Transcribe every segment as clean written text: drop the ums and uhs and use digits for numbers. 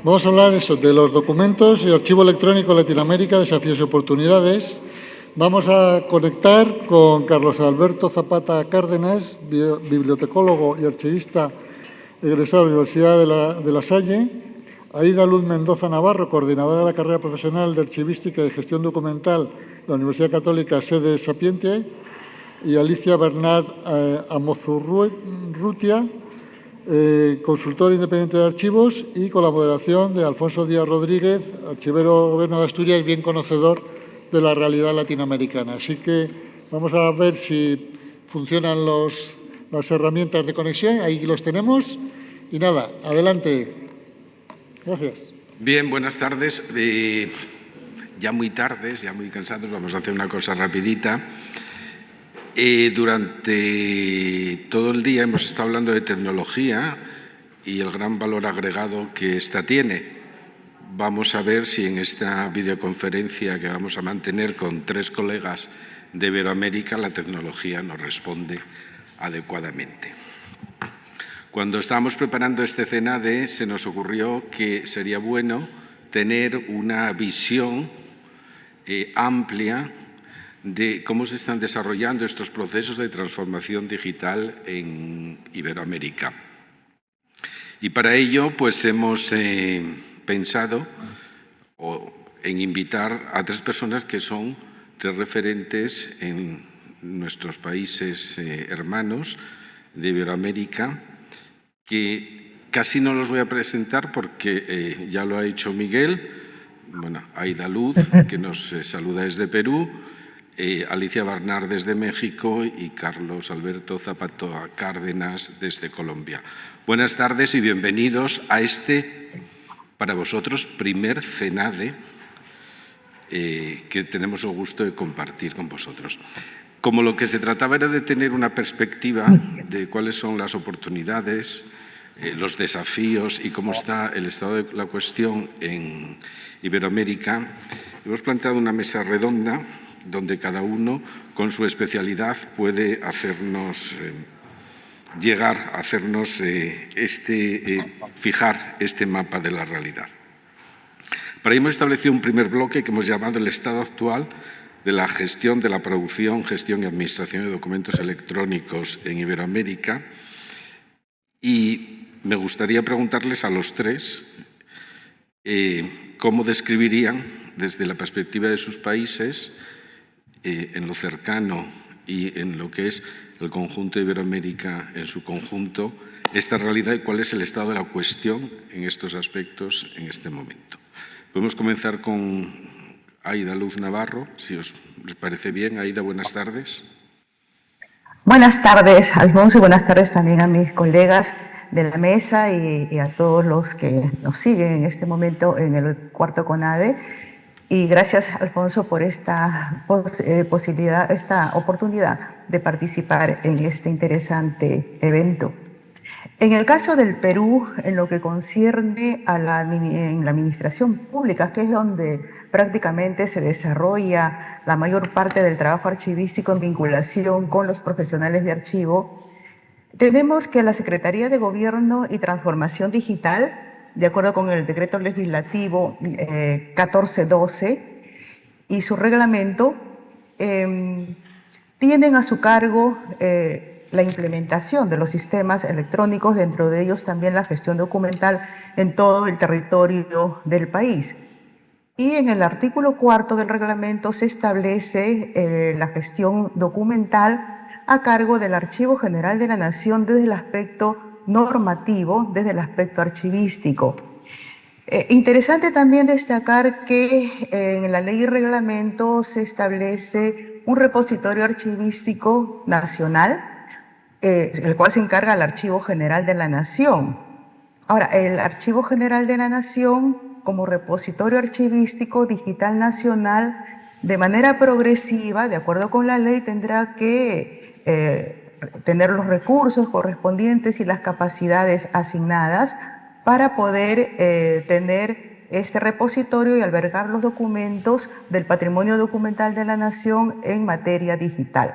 Vamos a hablar de los documentos y archivo electrónico Latinoamérica, desafíos y oportunidades. Vamos a conectar con Carlos Alberto Zapata Cárdenas, bibliotecólogo y archivista egresado de la Universidad de La Salle, Aida Luz Mendoza Navarro, coordinadora de la carrera profesional de Archivística y Gestión Documental de la Universidad Católica Sede Sapientia, y Alicia Bernat Amozurrutia, consultor independiente de archivos, y con la moderación de Alfonso Díaz Rodríguez, archivero del Gobierno de Asturias, bien conocedor de la realidad latinoamericana. Así que vamos a ver si funcionan las herramientas de conexión. Ahí los tenemos. Y nada, adelante. Gracias. Bien, buenas tardes. Ya muy tardes, ya muy cansados, vamos a hacer una cosa rapidita. Durante todo el día hemos estado hablando de tecnología y el gran valor agregado que ésta tiene. Vamos a ver si en esta videoconferencia que vamos a mantener con 3 colegas de Iberoamérica la tecnología nos responde adecuadamente. Cuando estábamos preparando este CENADE se nos ocurrió que sería bueno tener una visión amplia de cómo se están desarrollando estos procesos de transformación digital en Iberoamérica. Y para ello pues hemos pensado en invitar a 3 personas que son 3 referentes en nuestros países hermanos de Iberoamérica, que casi no los voy a presentar porque ya lo ha hecho Miguel. Bueno, Aida Luz, que nos saluda desde Perú, Alicia Bernat desde México y Carlos Alberto Zapata Cárdenas desde Colombia. Buenas tardes y bienvenidos a este, para vosotros, primer CENADE que tenemos el gusto de compartir con vosotros. Como lo que se trataba era de tener una perspectiva de cuáles son las oportunidades, los desafíos y cómo está el estado de la cuestión en Iberoamérica, hemos planteado una mesa redonda donde cada uno con su especialidad puede hacernos llegar a hacernos fijar este mapa de la realidad. Para ello hemos establecido un primer bloque que hemos llamado el estado actual de la gestión de la producción, gestión y administración de documentos electrónicos en Iberoamérica, y me gustaría preguntarles a los 3 cómo describirían desde la perspectiva de sus países, en lo cercano y en lo que es el conjunto de Iberoamérica en su conjunto, esta realidad y cuál es el estado de la cuestión en estos aspectos en este momento. Podemos comenzar con Aida Luz Navarro, si os les parece bien. Aida, buenas tardes. Buenas tardes, Alfonso, y buenas tardes también a mis colegas de la mesa y a todos los que nos siguen en este momento en el cuarto CONADE. Y gracias, Alfonso, por esta posibilidad, esta oportunidad de participar en este interesante evento. En el caso del Perú, en lo que concierne a en la administración pública, que es donde prácticamente se desarrolla la mayor parte del trabajo archivístico en vinculación con los profesionales de archivo, tenemos que la Secretaría de Gobierno y Transformación Digital, de acuerdo con el decreto legislativo 1412 y su reglamento, tienen a su cargo la implementación de los sistemas electrónicos, dentro de ellos también la gestión documental en todo el territorio del país. Y en el artículo 4 del reglamento se establece la gestión documental a cargo del Archivo General de la Nación desde el aspecto normativo, desde el aspecto archivístico. Interesante también destacar que en la ley y reglamento se establece un repositorio archivístico nacional, el cual se encarga al Archivo General de la Nación. Ahora, el Archivo General de la Nación, como repositorio archivístico digital nacional, de manera progresiva, de acuerdo con la ley, tendrá que tener los recursos correspondientes y las capacidades asignadas para poder tener este repositorio y albergar los documentos del patrimonio documental de la nación en materia digital.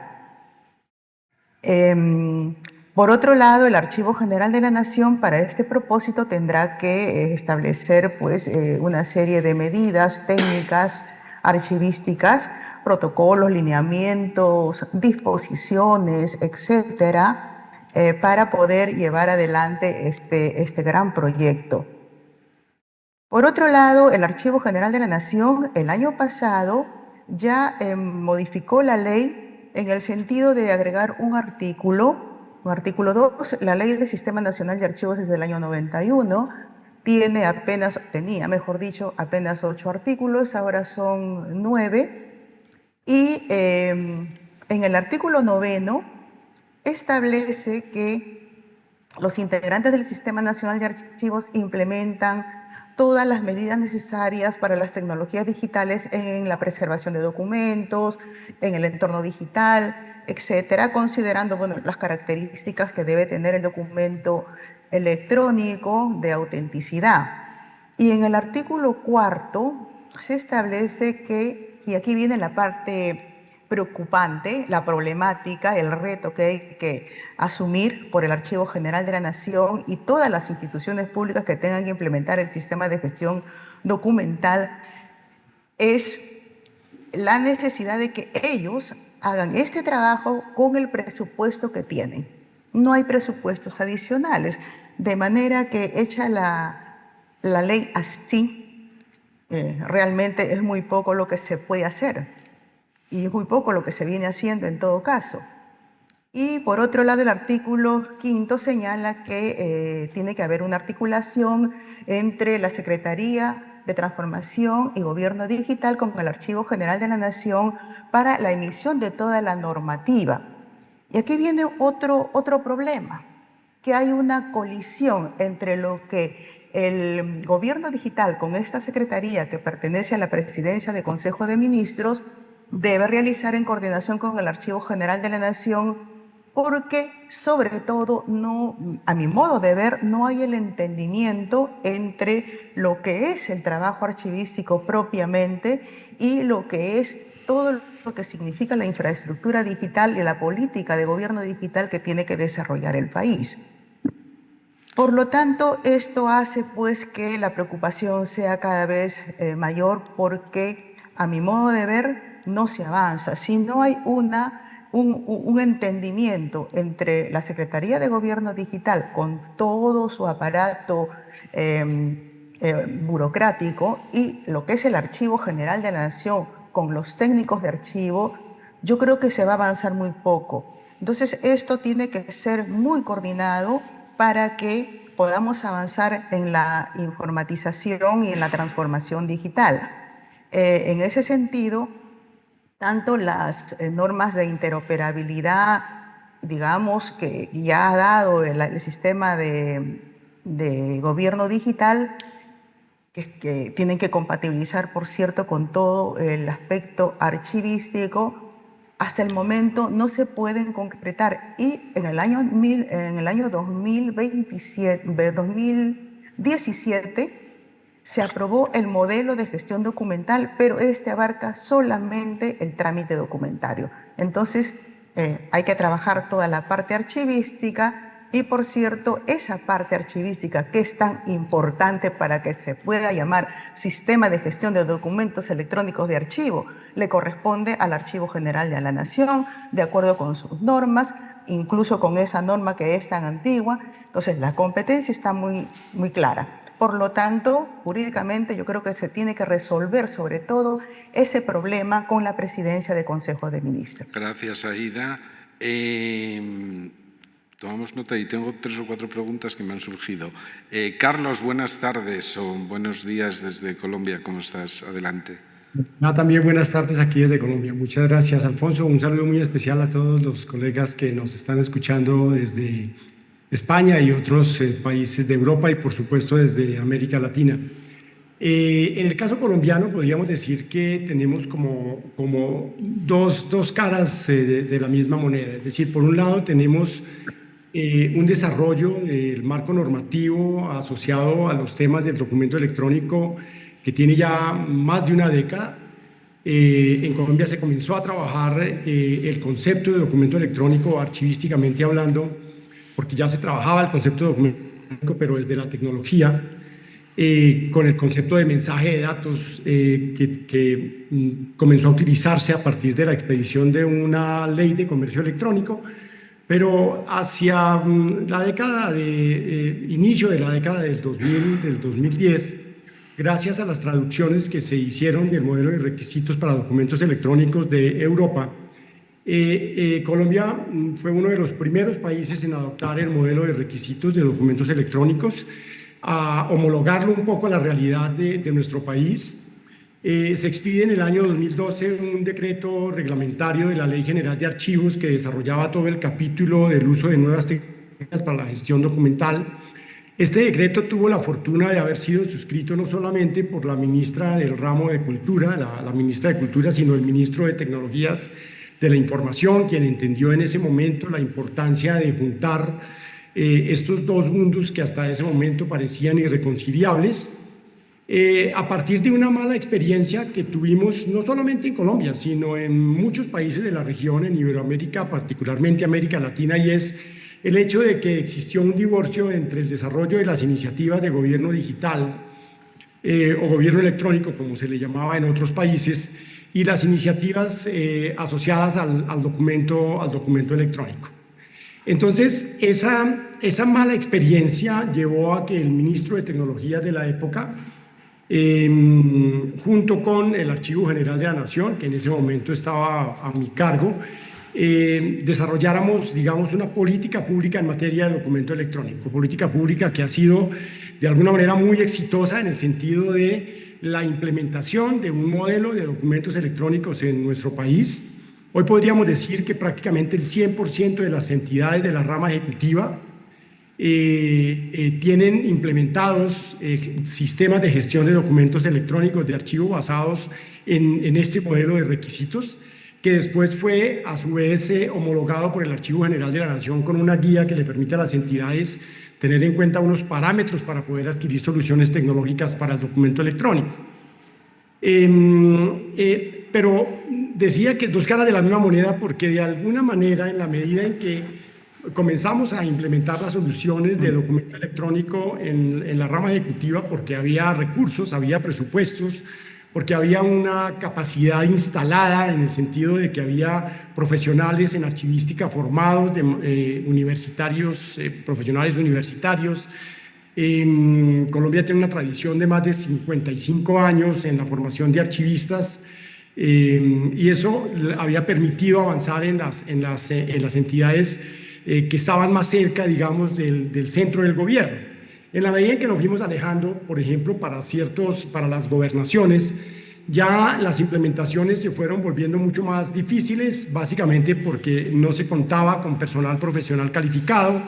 Por otro lado, el Archivo General de la Nación para este propósito tendrá que establecer pues, una serie de medidas técnicas, archivísticas, protocolos, lineamientos, disposiciones, etcétera, para poder llevar adelante este gran proyecto. Por otro lado, el Archivo General de la Nación el año pasado ya modificó la ley en el sentido de agregar un artículo 2, la Ley del Sistema Nacional de Archivos desde el año 91, tenía, apenas 8 artículos, ahora son 9, y en el artículo 9 establece que los integrantes del Sistema Nacional de Archivos implementan todas las medidas necesarias para las tecnologías digitales en la preservación de documentos, en el entorno digital, etcétera, considerando las características que debe tener el documento electrónico de autenticidad. Y en el artículo 4 se establece que, y aquí viene la parte preocupante, la problemática, el reto que hay que asumir por el Archivo General de la Nación y todas las instituciones públicas que tengan que implementar el sistema de gestión documental, es la necesidad de que ellos hagan este trabajo con el presupuesto que tienen. No hay presupuestos adicionales, de manera que hecha la ley así, realmente es muy poco lo que se puede hacer y es muy poco lo que se viene haciendo en todo caso. Y por otro lado, el artículo 5 señala que tiene que haber una articulación entre la Secretaría de Transformación y Gobierno Digital con el Archivo General de la Nación para la emisión de toda la normativa. Y aquí viene otro problema, que hay una colisión entre lo que el Gobierno Digital con esta Secretaría que pertenece a la Presidencia del Consejo de Ministros debe realizar en coordinación con el Archivo General de la Nación, porque sobre todo, a mi modo de ver, no hay el entendimiento entre lo que es el trabajo archivístico propiamente y lo que es todo lo que significa la infraestructura digital y la política de gobierno digital que tiene que desarrollar el país. Por lo tanto, esto hace pues que la preocupación sea cada vez mayor, porque a mi modo de ver no se avanza. Si no hay un entendimiento entre la Secretaría de Gobierno Digital con todo su aparato burocrático y lo que es el Archivo General de la Nación con los técnicos de archivo, yo creo que se va a avanzar muy poco. Entonces, esto tiene que ser muy coordinado para que podamos avanzar en la informatización y en la transformación digital. En ese sentido, tanto las normas de interoperabilidad, digamos, que ya ha dado el sistema de gobierno digital, que tienen que compatibilizar, por cierto, con todo el aspecto archivístico, hasta el momento no se pueden concretar. Y en el año 2017 se aprobó el modelo de gestión documental, pero este abarca solamente el trámite documentario. Entonces, hay que trabajar toda la parte archivística y, por cierto, esa parte archivística que es tan importante para que se pueda llamar Sistema de Gestión de Documentos Electrónicos de Archivo, le corresponde al Archivo General de la Nación, de acuerdo con sus normas, incluso con esa norma que es tan antigua. Entonces, la competencia está muy clara. Por lo tanto, jurídicamente yo creo que se tiene que resolver sobre todo ese problema con la presidencia del Consejo de Ministros. Gracias, Aida. Tomamos nota y tengo 3 o 4 preguntas que me han surgido. Carlos, buenas tardes o buenos días desde Colombia. ¿Cómo estás? Adelante. También buenas tardes aquí desde Colombia. Muchas gracias, Alfonso. Un saludo muy especial a todos los colegas que nos están escuchando desde España y otros países de Europa y, por supuesto, desde América Latina. En el caso colombiano, podríamos decir que tenemos como dos caras de la misma moneda. Es decir, por un lado tenemos un desarrollo del marco normativo asociado a los temas del documento electrónico que tiene ya más de una década. En Colombia se comenzó a trabajar el concepto de documento electrónico archivísticamente hablando porque ya se trabajaba el concepto de documento electrónico, pero desde la tecnología, con el concepto de mensaje de datos que comenzó a utilizarse a partir de la expedición de una ley de comercio electrónico, pero hacia la década inicio de la década del 2010, gracias a las traducciones que se hicieron del modelo de requisitos para documentos electrónicos de Europa, Colombia fue uno de los primeros países en adoptar el modelo de requisitos de documentos electrónicos, a homologarlo un poco a la realidad de nuestro país. Se expide en el año 2012 un decreto reglamentario de la Ley General de Archivos que desarrollaba todo el capítulo del uso de nuevas técnicas para la gestión documental. Este decreto tuvo la fortuna de haber sido suscrito no solamente por la ministra del ramo de Cultura, la ministra de Cultura, sino el ministro de Tecnologías de la Información, quien entendió en ese momento la importancia de juntar estos dos mundos que hasta ese momento parecían irreconciliables. A partir de una mala experiencia que tuvimos no solamente en Colombia, sino en muchos países de la región, en Iberoamérica, particularmente América Latina, y es el hecho de que existió un divorcio entre el desarrollo de las iniciativas de gobierno digital o gobierno electrónico, como se le llamaba en otros países, y las iniciativas asociadas al documento electrónico. Entonces, esa mala experiencia llevó a que el ministro de Tecnología de la época, junto con el Archivo General de la Nación, que en ese momento estaba a mi cargo, desarrolláramos, digamos, una política pública en materia de documento electrónico, política pública que ha sido de alguna manera muy exitosa en el sentido de la implementación de un modelo de documentos electrónicos en nuestro país. Hoy podríamos decir que prácticamente el 100% de las entidades de la rama ejecutiva tienen implementados sistemas de gestión de documentos electrónicos de archivo basados en este modelo de requisitos, que después fue a su vez homologado por el Archivo General de la Nación con una guía que le permite a las entidades tener en cuenta unos parámetros para poder adquirir soluciones tecnológicas para el documento electrónico. Pero decía que dos caras de la misma moneda, porque de alguna manera, en la medida en que comenzamos a implementar las soluciones de documento electrónico en la rama ejecutiva, porque había recursos, había presupuestos, porque había una capacidad instalada en el sentido de que había profesionales en archivística formados, universitarios, profesionales universitarios. Colombia tiene una tradición de más de 55 años en la formación de archivistas, y eso había permitido avanzar en las entidades que estaban más cerca, digamos, del centro del gobierno. En la medida en que nos fuimos alejando, por ejemplo, para las gobernaciones, ya las implementaciones se fueron volviendo mucho más difíciles, básicamente porque no se contaba con personal profesional calificado.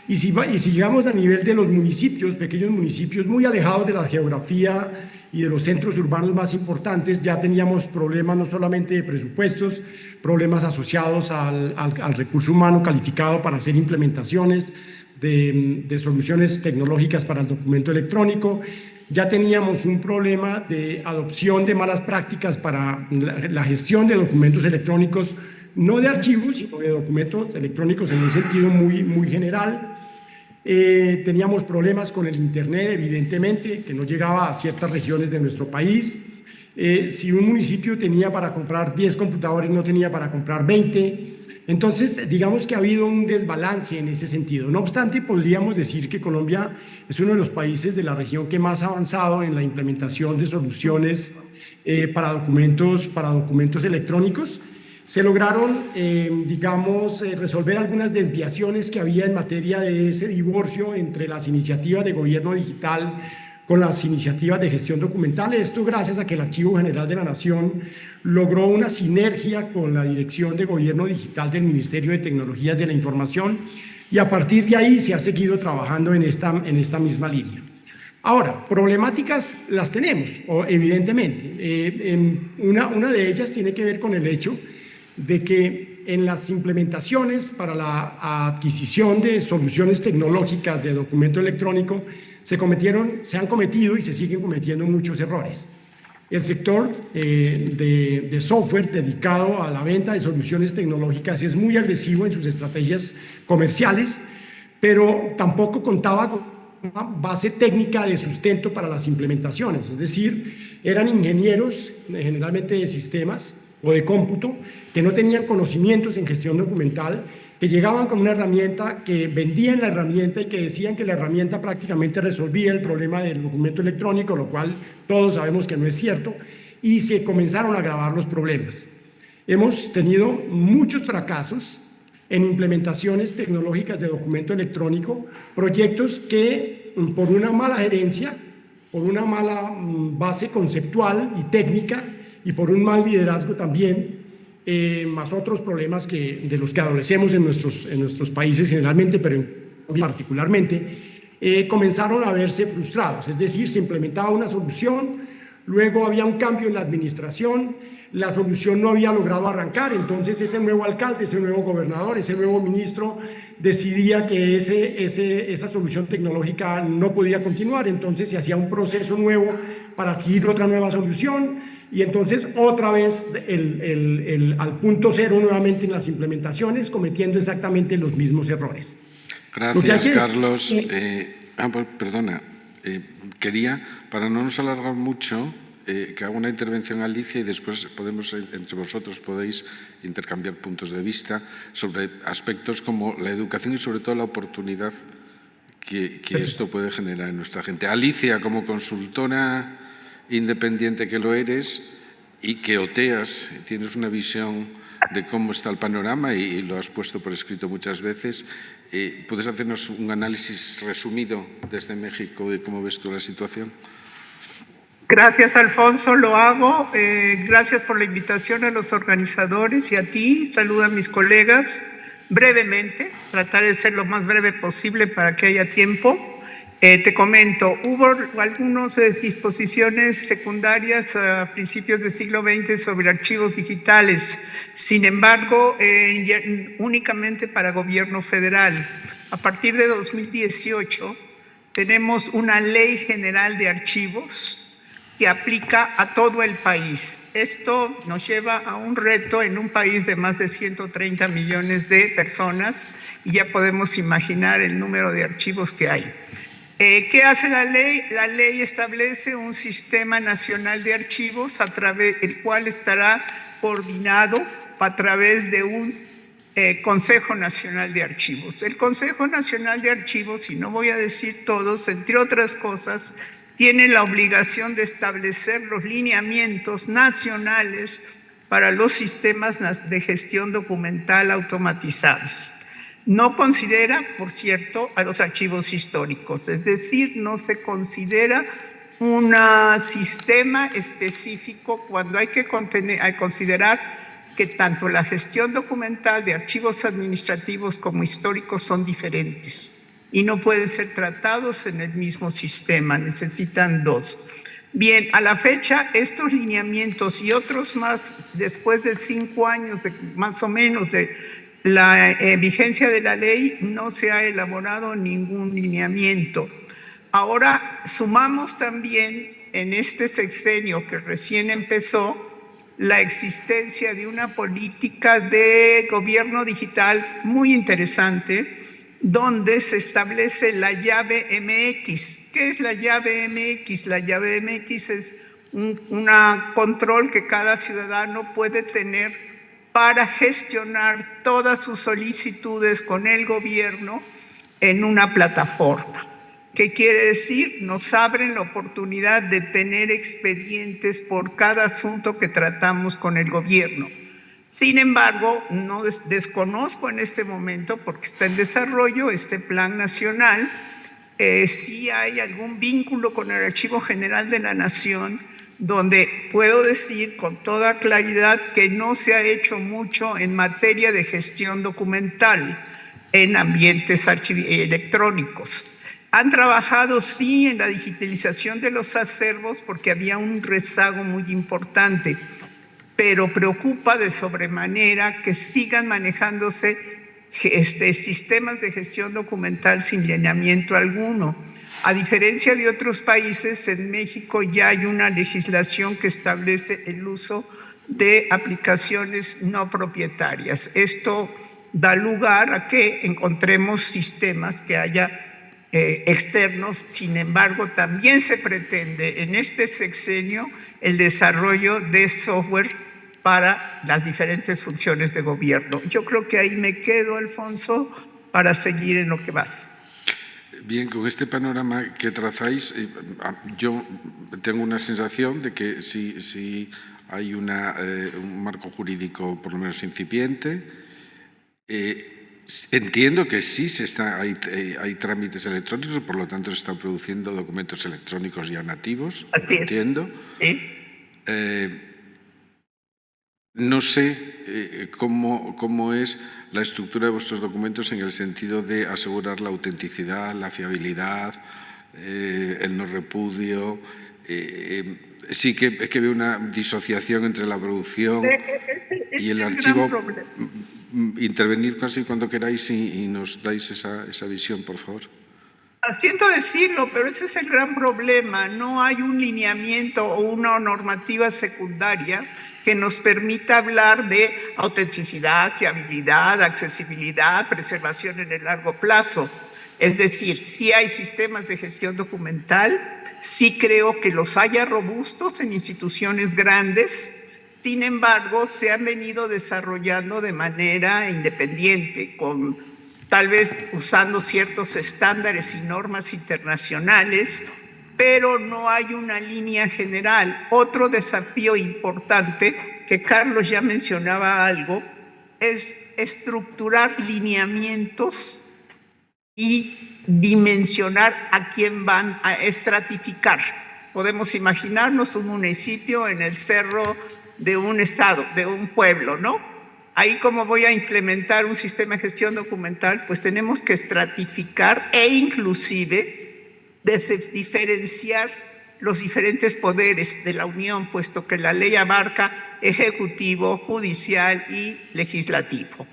Y si llegamos a nivel de los municipios, pequeños municipios muy alejados de la geografía y de los centros urbanos más importantes, ya teníamos problemas no solamente de presupuestos, problemas asociados al recurso humano calificado para hacer implementaciones de soluciones tecnológicas para el documento electrónico. Ya teníamos un problema de adopción de malas prácticas para la gestión de documentos electrónicos, no de archivos, sino de documentos electrónicos en un sentido muy general. Teníamos problemas con el Internet, evidentemente, que no llegaba a ciertas regiones de nuestro país. Si un municipio tenía para comprar 10 computadores, no tenía para comprar 20. Entonces, digamos que ha habido un desbalance en ese sentido. No obstante, podríamos decir que Colombia es uno de los países de la región que más ha avanzado en la implementación de soluciones para documentos electrónicos. Se lograron, resolver algunas desviaciones que había en materia de ese divorcio entre las iniciativas de gobierno digital con las iniciativas de gestión documental. Esto gracias a que el Archivo General de la Nación logró una sinergia con la Dirección de Gobierno Digital del Ministerio de Tecnologías de la Información, y a partir de ahí se ha seguido trabajando en esta misma línea. Ahora, problemáticas las tenemos, evidentemente. Una de ellas tiene que ver con el hecho de que en las implementaciones para la adquisición de soluciones tecnológicas de documento electrónico se han cometido y se siguen cometiendo muchos errores. El sector de software dedicado a la venta de soluciones tecnológicas es muy agresivo en sus estrategias comerciales, pero tampoco contaba con una base técnica de sustento para las implementaciones, es decir, eran ingenieros generalmente de sistemas o de cómputo que no tenían conocimientos en gestión documental, que llegaban con una herramienta, que vendían la herramienta y que decían que la herramienta prácticamente resolvía el problema del documento electrónico, lo cual todos sabemos que no es cierto, y se comenzaron a agravar los problemas. Hemos tenido muchos fracasos en implementaciones tecnológicas de documento electrónico, proyectos que por una mala gerencia, por una mala base conceptual y técnica y por un mal liderazgo también, más otros problemas de los que adolecemos en nuestros países generalmente, pero particularmente, comenzaron a verse frustrados. Es decir, se implementaba una solución, luego había un cambio en la administración, la solución no había logrado arrancar, entonces ese nuevo alcalde, ese nuevo gobernador, ese nuevo ministro decidía que esa solución tecnológica no podía continuar, entonces se hacía un proceso nuevo para adquirir otra nueva solución y entonces otra vez al punto cero nuevamente en las implementaciones, cometiendo exactamente los mismos errores. Gracias, Carlos. Perdona, quería, para no nos alargar mucho, que haga una intervención Alicia y después entre vosotros podéis intercambiar puntos de vista sobre aspectos como la educación y sobre todo la oportunidad que esto puede generar en nuestra gente. Alicia, como consultora independiente que lo eres y que oteas, tienes una visión de cómo está el panorama y lo has puesto por escrito muchas veces. ¿Puedes hacernos un análisis resumido desde México de cómo ves tú la situación? Gracias, Alfonso, lo hago. Gracias por la invitación a los organizadores y a ti. Saludo a mis colegas. Brevemente, trataré de ser lo más breve posible para que haya tiempo. Te comento, hubo algunas disposiciones secundarias a principios del siglo XX sobre archivos digitales, sin embargo, únicamente para gobierno federal. A partir de 2018 tenemos una ley general de archivos que aplica a todo el país. Esto nos lleva a un reto en un país de más de 130 millones de personas y ya podemos imaginar el número de archivos que hay. ¿Qué hace la ley? La ley establece un sistema nacional de archivos el cual estará coordinado a través de un Consejo Nacional de Archivos. El Consejo Nacional de Archivos, y no voy a decir todos, entre otras cosas, tiene la obligación de establecer los lineamientos nacionales para los sistemas de gestión documental automatizados. No considera, por cierto, a los archivos históricos, es decir, no se considera un sistema específico cuando hay que considerar que tanto la gestión documental de archivos administrativos como históricos son diferentes y no pueden ser tratados en el mismo sistema, necesitan dos. Bien, a la fecha, estos lineamientos y otros más, después de 5 años, más o menos, de la vigencia de la ley, no se ha elaborado ningún lineamiento. Ahora, sumamos también en este sexenio que recién empezó, la existencia de una política de gobierno digital muy interesante, donde se establece la llave MX. ¿Qué es la llave MX? La llave MX es un control que cada ciudadano puede tener para gestionar todas sus solicitudes con el gobierno en una plataforma. ¿Qué quiere decir? Nos abren la oportunidad de tener expedientes por cada asunto que tratamos con el gobierno. Sin embargo, no desconozco en este momento, porque está en desarrollo este plan nacional, si hay algún vínculo con el Archivo General de la Nación, donde puedo decir con toda claridad que no se ha hecho mucho en materia de gestión documental en ambientes electrónicos. Han trabajado, sí, en la digitalización de los acervos porque había un rezago muy importante, pero preocupa de sobremanera que sigan manejándose sistemas de gestión documental sin lineamiento alguno. A diferencia de otros países, en México ya hay una legislación que establece el uso de aplicaciones no propietarias. Esto da lugar a que encontremos sistemas que haya externos. Sin embargo, también se pretende en este sexenio el desarrollo de software para las diferentes funciones de gobierno. Yo creo que ahí me quedo, Alfonso, para seguir en lo que vas. Bien, con este panorama que trazáis, yo tengo una sensación de que sí hay un marco jurídico por lo menos incipiente. Entiendo que sí hay trámites electrónicos, por lo tanto se están produciendo documentos electrónicos ya nativos. Así es. Entiendo. ¿Sí? No sé cómo es la estructura de vuestros documentos en el sentido de asegurar la autenticidad, la fiabilidad, el no repudio. Sí que veo una disociación entre la producción y el archivo. Intervenir casi cuando queráis y nos dais esa visión, por favor. Siento decirlo, pero ese es el gran problema. No hay un lineamiento o una normativa secundaria que nos permita hablar de autenticidad, fiabilidad, accesibilidad, preservación en el largo plazo. Es decir, sí hay sistemas de gestión documental, sí creo que los haya robustos en instituciones grandes. Sin embargo, se han venido desarrollando de manera independiente, tal vez usando ciertos estándares y normas internacionales, pero no hay una línea general. Otro desafío importante, que Carlos ya mencionaba algo, es estructurar lineamientos y dimensionar a quién van a estratificar. Podemos imaginarnos un municipio en el cerro de un estado, de un pueblo, ¿no? Ahí, ¿cómo voy a implementar un sistema de gestión documental? Pues tenemos que estratificar e inclusive diferenciar los diferentes poderes de la Unión, puesto que la ley abarca ejecutivo, judicial y legislativo,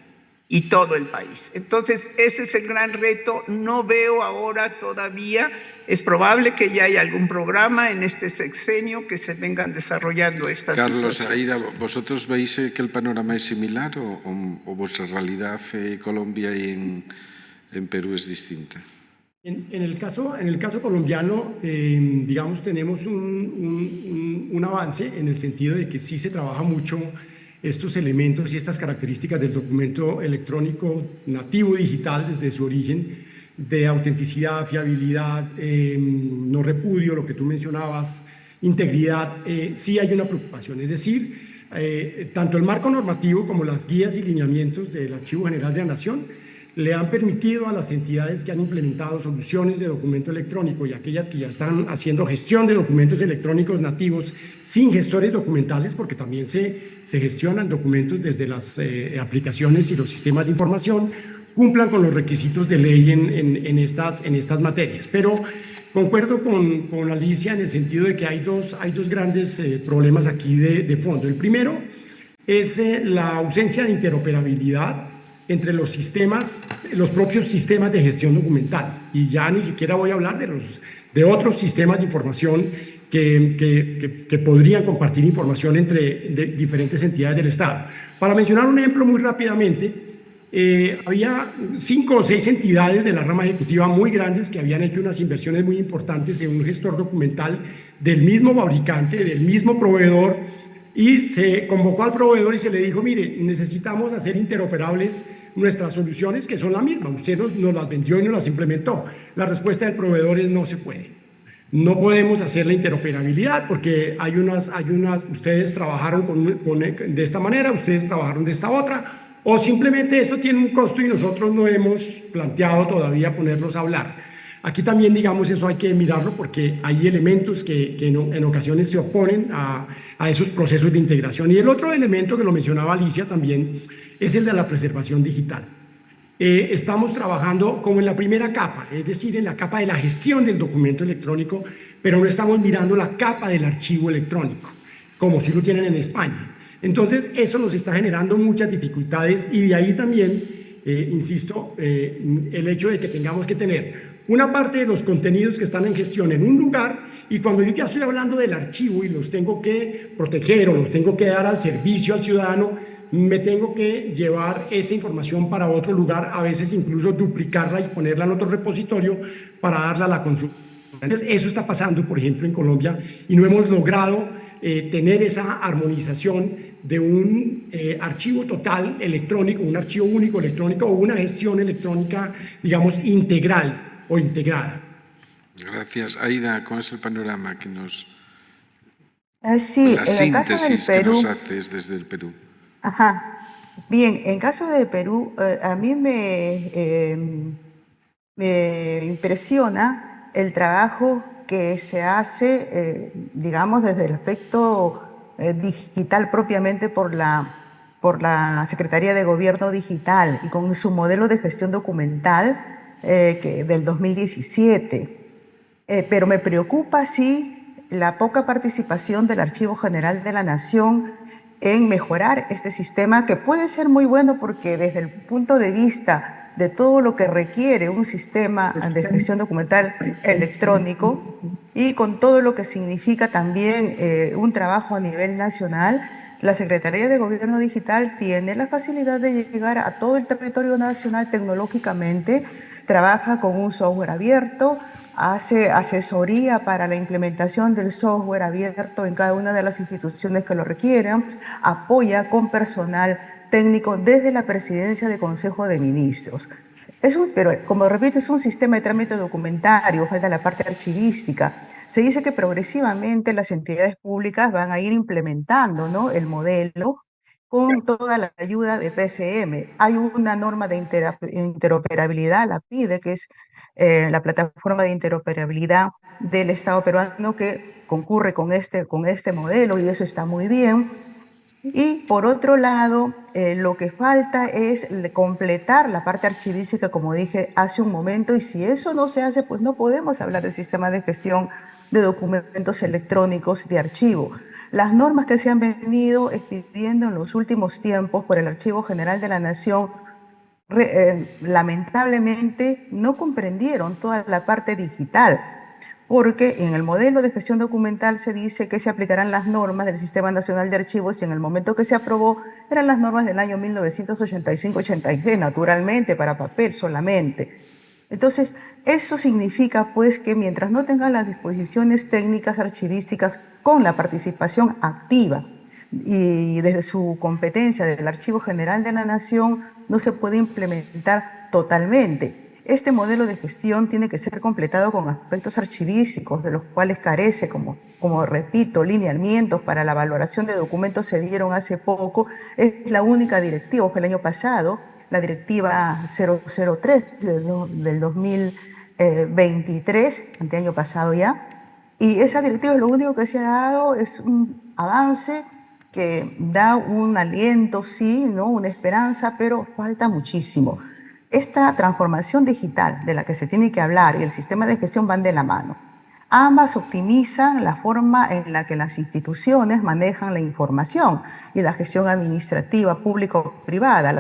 y todo el país. Entonces, ese es el gran reto. No veo ahora todavía. Es probable que ya haya algún programa en este sexenio que se vengan desarrollando estas situaciones. Carlos, Aida, ¿vosotros veis que el panorama es similar o vuestra realidad en Colombia y en Perú es distinta? En el caso colombiano, digamos, tenemos un avance en el sentido de que sí se trabaja mucho estos elementos y estas características del documento electrónico nativo digital desde su origen, de autenticidad, fiabilidad, no repudio, lo que tú mencionabas, integridad. Sí hay una preocupación, es decir, tanto el marco normativo como las guías y lineamientos del Archivo General de la Nación le han permitido a las entidades que han implementado soluciones de documento electrónico y aquellas que ya están haciendo gestión de documentos electrónicos nativos sin gestores documentales, porque también se gestionan documentos desde las aplicaciones y los sistemas de información, cumplan con los requisitos de ley en estas materias. Pero concuerdo con Alicia en el sentido de que hay dos grandes problemas aquí de fondo. El primero es la ausencia de interoperabilidad entre los propios sistemas de gestión documental. Y ya ni siquiera voy a hablar de otros sistemas de información que podrían compartir información entre diferentes entidades del Estado. Para mencionar un ejemplo muy rápidamente, había 5 o 6 entidades de la rama ejecutiva muy grandes que habían hecho unas inversiones muy importantes en un gestor documental del mismo fabricante, del mismo proveedor, y se convocó al proveedor y se le dijo: mire, necesitamos hacer interoperables nuestras soluciones, que son la misma, usted nos las vendió y nos las implementó. La respuesta del proveedor es: no se puede. No podemos hacer la interoperabilidad porque hay unas ustedes trabajaron de esta manera, ustedes trabajaron de esta otra, o simplemente esto tiene un costo y nosotros no hemos planteado todavía ponernos a hablar. Aquí también, digamos, eso hay que mirarlo porque hay elementos que en ocasiones se oponen a esos procesos de integración. Y el otro elemento que lo mencionaba Alicia también es el de la preservación digital. Estamos trabajando como en la primera capa, es decir, en la capa de la gestión del documento electrónico, pero no estamos mirando la capa del archivo electrónico, como si lo tienen en España. Entonces, eso nos está generando muchas dificultades y de ahí también, insisto, el hecho de que tengamos que tener una parte de los contenidos que están en gestión en un lugar, y cuando yo ya estoy hablando del archivo y los tengo que proteger o los tengo que dar al servicio al ciudadano, me tengo que llevar esta información para otro lugar, a veces incluso duplicarla y ponerla en otro repositorio para darla a la consulta. Entonces, eso está pasando, por ejemplo, en Colombia, y no hemos logrado tener esa armonización de un archivo total electrónico, un archivo único electrónico o una gestión electrónica, digamos, integral o integrada. Gracias. Aida, ¿cuál es el panorama que nos... Sí, la en el caso del síntesis que nos Perú, haces desde el Perú? ajá, bien, en caso de Perú, a mí me impresiona el trabajo que se hace, digamos, desde el aspecto digital propiamente por la Secretaría de Gobierno Digital y con su modelo de gestión documental del 2017. Pero me preocupa, sí, la poca participación del Archivo General de la Nación en mejorar este sistema, que puede ser muy bueno porque desde el punto de vista de todo lo que requiere un sistema de gestión documental electrónico y con todo lo que significa también un trabajo a nivel nacional, la Secretaría de Gobierno Digital tiene la facilidad de llegar a todo el territorio nacional tecnológicamente, trabaja con un software abierto, hace asesoría para la implementación del software abierto en cada una de las instituciones que lo requieran, apoya con personal técnico desde la presidencia del Consejo de Ministros. Pero como repito, es un sistema de trámite documentario, falta la parte archivística. Se dice que progresivamente las entidades públicas van a ir implementando, ¿no?, el modelo con toda la ayuda de PCM. Hay una norma de interoperabilidad, la PIDE, que es la plataforma de interoperabilidad del Estado peruano, que concurre con este modelo, y eso está muy bien. Y por otro lado, lo que falta es completar la parte archivística, como dije hace un momento, y si eso no se hace, pues no podemos hablar de sistema de gestión de documentos electrónicos de archivo. Las normas que se han venido expidiendo en los últimos tiempos por el Archivo General de la Nación lamentablemente no comprendieron toda la parte digital, porque en el modelo de gestión documental se dice que se aplicarán las normas del Sistema Nacional de Archivos, y en el momento que se aprobó eran las normas del año 1985-86, naturalmente para papel solamente. Entonces, eso significa pues que mientras no tengan las disposiciones técnicas archivísticas con la participación activa y desde su competencia del Archivo General de la Nación, no se puede implementar totalmente. Este modelo de gestión tiene que ser completado con aspectos archivísticos, de los cuales carece, como repito, lineamientos para la valoración de documentos se dieron hace poco. Es la única directiva, fue el año pasado, la directiva 003 del 2023, anteaño pasado ya, y esa directiva, lo único que se ha dado es un avance que da un aliento, sí, ¿no?, una esperanza, pero falta muchísimo. Esta transformación digital de la que se tiene que hablar y el sistema de gestión van de la mano. Ambas optimizan la forma en la que las instituciones manejan la información y la gestión administrativa público-privada.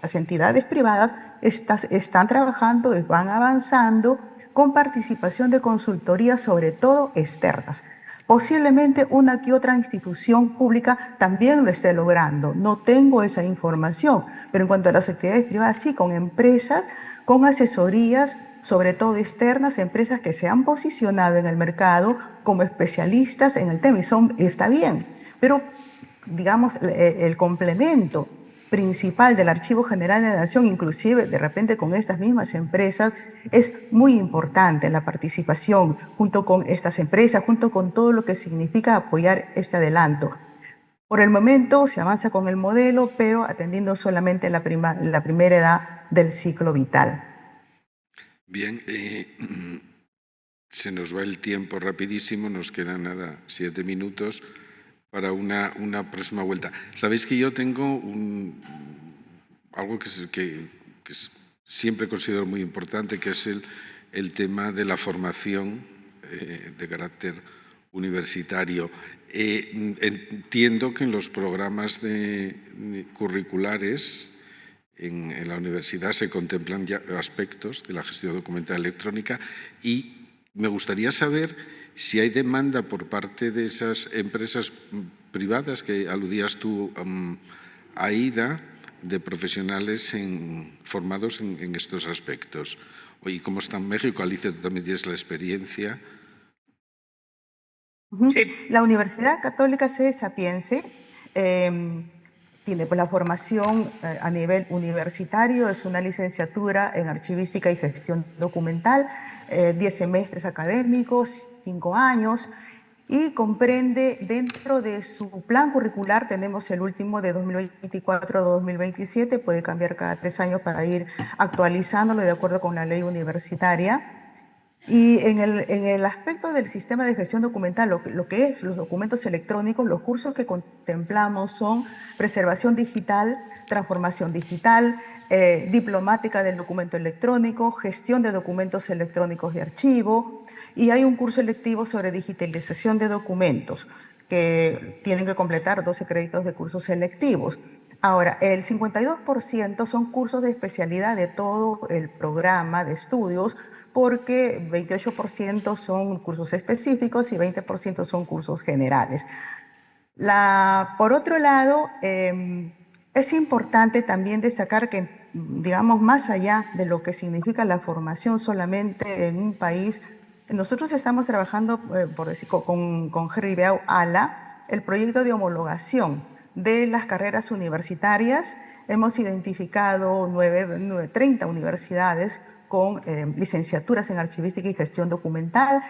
Las entidades privadas están trabajando y van avanzando con participación de consultorías, sobre todo externas. Posiblemente una que otra institución pública también lo esté logrando. No tengo esa información, pero en cuanto a las actividades privadas, sí, con empresas, con asesorías, sobre todo externas, empresas que se han posicionado en el mercado como especialistas en el tema, y está bien, pero digamos, el complemento principal del Archivo General de la Nación, inclusive de repente con estas mismas empresas, es muy importante la participación junto con estas empresas, junto con todo lo que significa apoyar este adelanto. Por el momento se avanza con el modelo, pero atendiendo solamente la primera edad del ciclo vital. Bien, se nos va el tiempo rapidísimo, nos quedan 7 minutos para una próxima vuelta. Sabéis que yo tengo algo que siempre considero muy importante, que es el tema de la formación de carácter universitario. Entiendo que en los programas curriculares en la universidad se contemplan ya aspectos de la gestión documental electrónica, y me gustaría saber si hay demanda por parte de esas empresas privadas que aludías tú AIDA de profesionales formados en estos aspectos. Y como está en México, Alicia, tú también tienes la experiencia. Sí. La Universidad Católica C. Sapiense tiene la formación a nivel universitario, es una licenciatura en archivística y gestión documental, 10 semestres académicos, 5 años, y comprende dentro de su plan curricular, tenemos el último de 2024 a 2027, puede cambiar cada 3 años para ir actualizándolo de acuerdo con la ley universitaria. Y en el aspecto del sistema de gestión documental, lo que es los documentos electrónicos, los cursos que contemplamos son preservación digital, transformación digital, diplomática del documento electrónico, gestión de documentos electrónicos de archivo, y hay un curso electivo sobre digitalización de documentos que tienen que completar 12 créditos de cursos selectivos. Ahora, el 52% son cursos de especialidad de todo el programa de estudios, porque 28% son cursos específicos y 20% son cursos generales. Por otro lado, es importante también destacar que, digamos, más allá de lo que significa la formación solamente en un país, nosotros estamos trabajando, por decir, con Jerry Beau ALA, el proyecto de homologación de las carreras universitarias. Hemos identificado 30 universidades con licenciaturas en archivística y gestión documental,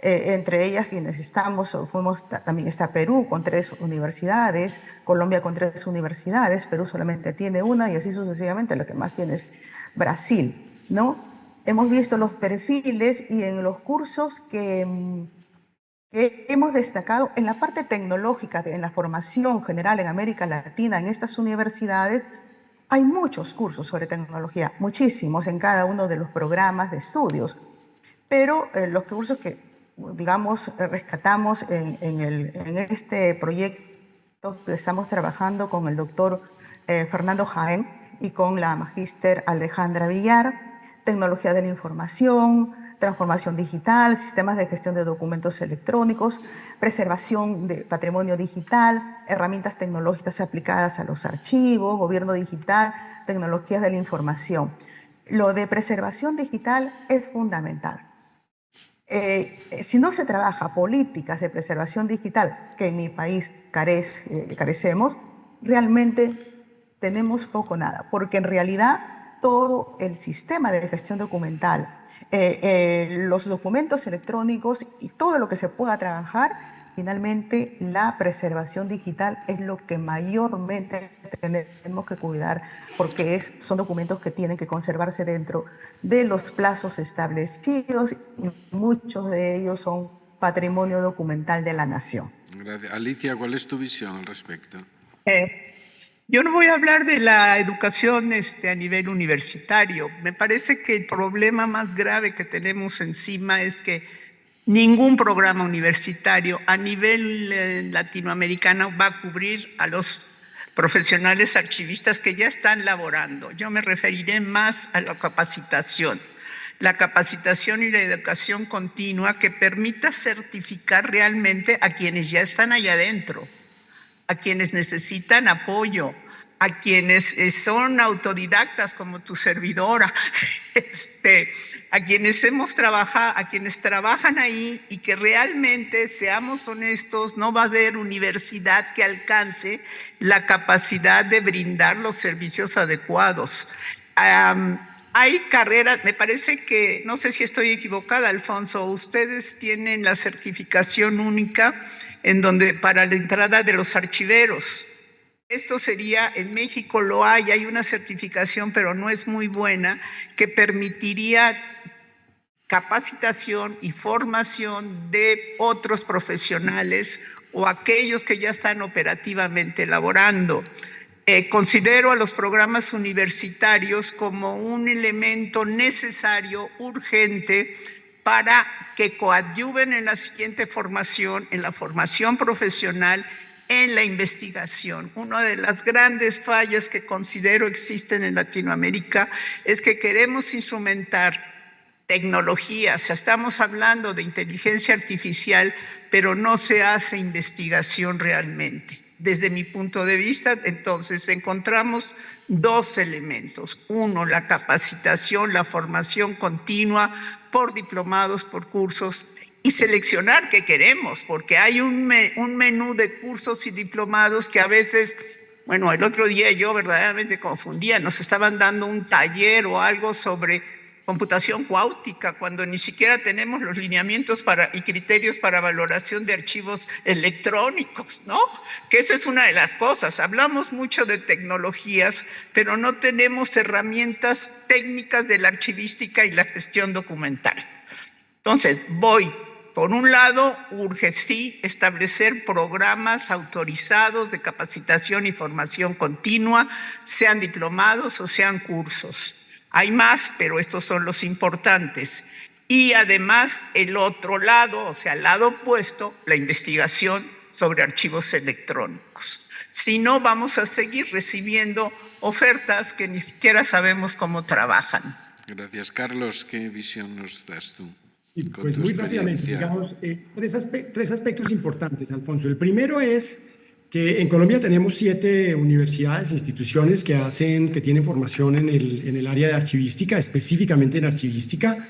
entre ellas quienes también está Perú con 3 universidades, Colombia con 3 universidades, Perú solamente tiene una y así sucesivamente, lo que más tiene es Brasil, ¿no? Hemos visto los perfiles y en los cursos que hemos destacado en la parte tecnológica, en la formación general en América Latina, en estas universidades, hay muchos cursos sobre tecnología, muchísimos en cada uno de los programas de estudios, pero los cursos que, digamos, rescatamos en este proyecto que estamos trabajando con el doctor Fernando Jaén y con la magíster Alejandra Villar, tecnología de la información, transformación digital, sistemas de gestión de documentos electrónicos, preservación de patrimonio digital, herramientas tecnológicas aplicadas a los archivos, gobierno digital, tecnologías de la información. Lo de preservación digital es fundamental. Si no se trabaja políticas de preservación digital, que en mi país carecemos, realmente tenemos poco o nada, porque en realidad todo el sistema de gestión documental, los documentos electrónicos y todo lo que se pueda trabajar, finalmente la preservación digital es lo que mayormente tenemos que cuidar, porque son documentos que tienen que conservarse dentro de los plazos establecidos y muchos de ellos son patrimonio documental de la nación. Gracias. Alicia, ¿cuál es tu visión al respecto? Yo no voy a hablar de la educación a nivel universitario. Me parece que el problema más grave que tenemos encima es que ningún programa universitario a nivel latinoamericano va a cubrir a los profesionales archivistas que ya están laborando. Yo me referiré más a la capacitación y la educación continua que permita certificar realmente a quienes ya están allá adentro, a quienes necesitan apoyo, a quienes son autodidactas como tu servidora, a quienes a quienes trabajan ahí, y que realmente, seamos honestos, no va a haber universidad que alcance la capacidad de brindar los servicios adecuados. Hay carreras, me parece que, no sé si estoy equivocada, Alfonso, ustedes tienen la certificación única para la entrada de los archiveros. Esto sería, en México hay una certificación, pero no es muy buena, que permitiría capacitación y formación de otros profesionales o aquellos que ya están operativamente laborando. Considero a los programas universitarios como un elemento necesario, urgente, para que coadyuven en la siguiente formación, en la formación profesional, en la investigación. Una de las grandes fallas que considero existen en Latinoamérica es que queremos instrumentar tecnologías, estamos hablando de inteligencia artificial, pero no se hace investigación realmente. Desde mi punto de vista, entonces, encontramos dos elementos. Uno, la capacitación, la formación continua por diplomados, por cursos, y seleccionar qué queremos, porque hay un menú de cursos y diplomados que a veces, bueno, el otro día yo verdaderamente confundía, nos estaban dando un taller o algo sobre computación cuántica, cuando ni siquiera tenemos los lineamientos y criterios para valoración de archivos electrónicos, ¿no? Que eso es una de las cosas. Hablamos mucho de tecnologías, pero no tenemos herramientas técnicas de la archivística y la gestión documental. Entonces, por un lado, urge sí establecer programas autorizados de capacitación y formación continua, sean diplomados o sean cursos. Hay más, pero estos son los importantes. Y además, el otro lado, o sea, el lado opuesto, la investigación sobre archivos electrónicos. Si no, vamos a seguir recibiendo ofertas que ni siquiera sabemos cómo trabajan. Gracias, Carlos. ¿Qué visión nos das tú? Pues muy rápidamente, digamos, tres aspectos importantes, Alfonso. El primero es que en Colombia tenemos 7 universidades, instituciones que tienen formación en el área de archivística, específicamente en archivística,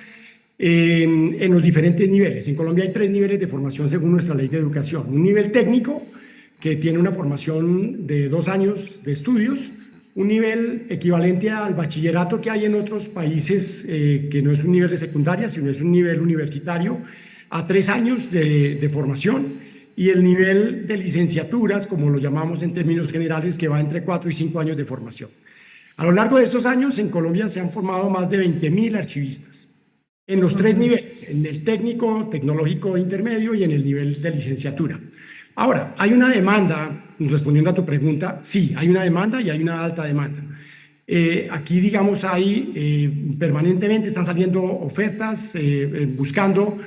en los diferentes niveles. En Colombia hay 3 niveles de formación según nuestra ley de educación. Un nivel técnico, que tiene una formación de 2 años de estudios, un nivel equivalente al bachillerato que hay en otros países, que no es un nivel de secundaria, sino es un nivel universitario, a 3 años de formación, y el nivel de licenciaturas, como lo llamamos en términos generales, que va entre 4 y 5 años de formación. A lo largo de estos años, en Colombia se han formado más de 20.000 archivistas, en los 3 niveles, en el técnico, tecnológico intermedio y en el nivel de licenciatura. Ahora, hay una demanda, respondiendo a tu pregunta, sí, hay una demanda y hay una alta demanda. Aquí, digamos, permanentemente están saliendo ofertas buscando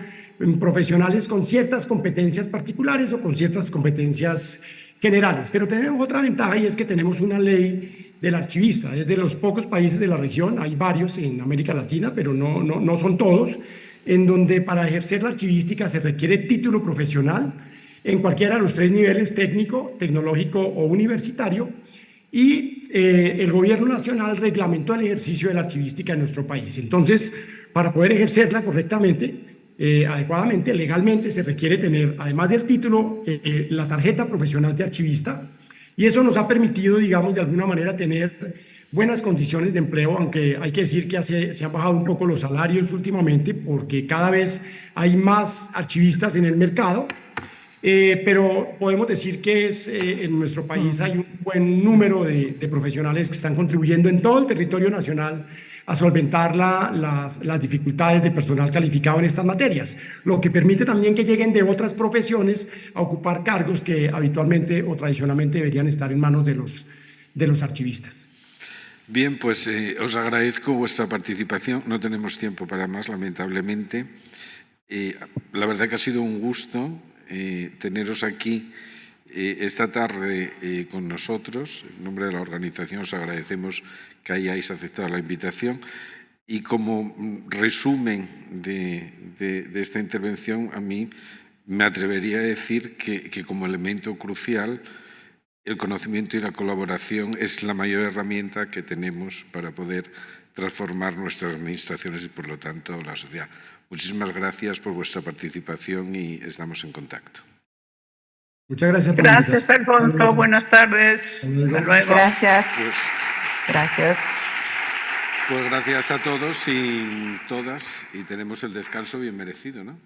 profesionales con ciertas competencias particulares o con ciertas competencias generales. Pero tenemos otra ventaja, y es que tenemos una ley del archivista. Es de los pocos países de la región, hay varios en América Latina, pero no son todos, en donde para ejercer la archivística se requiere título profesional en cualquiera de los 3 niveles, técnico, tecnológico o universitario, y el gobierno nacional reglamentó el ejercicio de la archivística en nuestro país. Entonces, para poder ejercerla correctamente, adecuadamente, legalmente, se requiere tener, además del título, la tarjeta profesional de archivista, y eso nos ha permitido, digamos, de alguna manera tener buenas condiciones de empleo, aunque hay que decir que se han bajado un poco los salarios últimamente, porque cada vez hay más archivistas en el mercado. Pero podemos decir que en nuestro país hay un buen número de profesionales que están contribuyendo en todo el territorio nacional a solventar las dificultades de personal calificado en estas materias, lo que permite también que lleguen de otras profesiones a ocupar cargos que habitualmente o tradicionalmente deberían estar en manos de los archivistas. Bien, pues os agradezco vuestra participación. No tenemos tiempo para más, lamentablemente. La verdad que ha sido un gusto teneros aquí esta tarde con nosotros. En nombre de la organización os agradecemos que hayáis aceptado la invitación, y como resumen de esta intervención, a mí me atrevería a decir que como elemento crucial el conocimiento y la colaboración es la mayor herramienta que tenemos para poder transformar nuestras administraciones y, por lo tanto, la sociedad. Muchísimas gracias por vuestra participación y estamos en contacto. Muchas gracias. Gracias, Alfonso. Buenas tardes. Hasta luego. Gracias. Gracias. Pues gracias a todos y todas, y tenemos el descanso bien merecido, ¿no?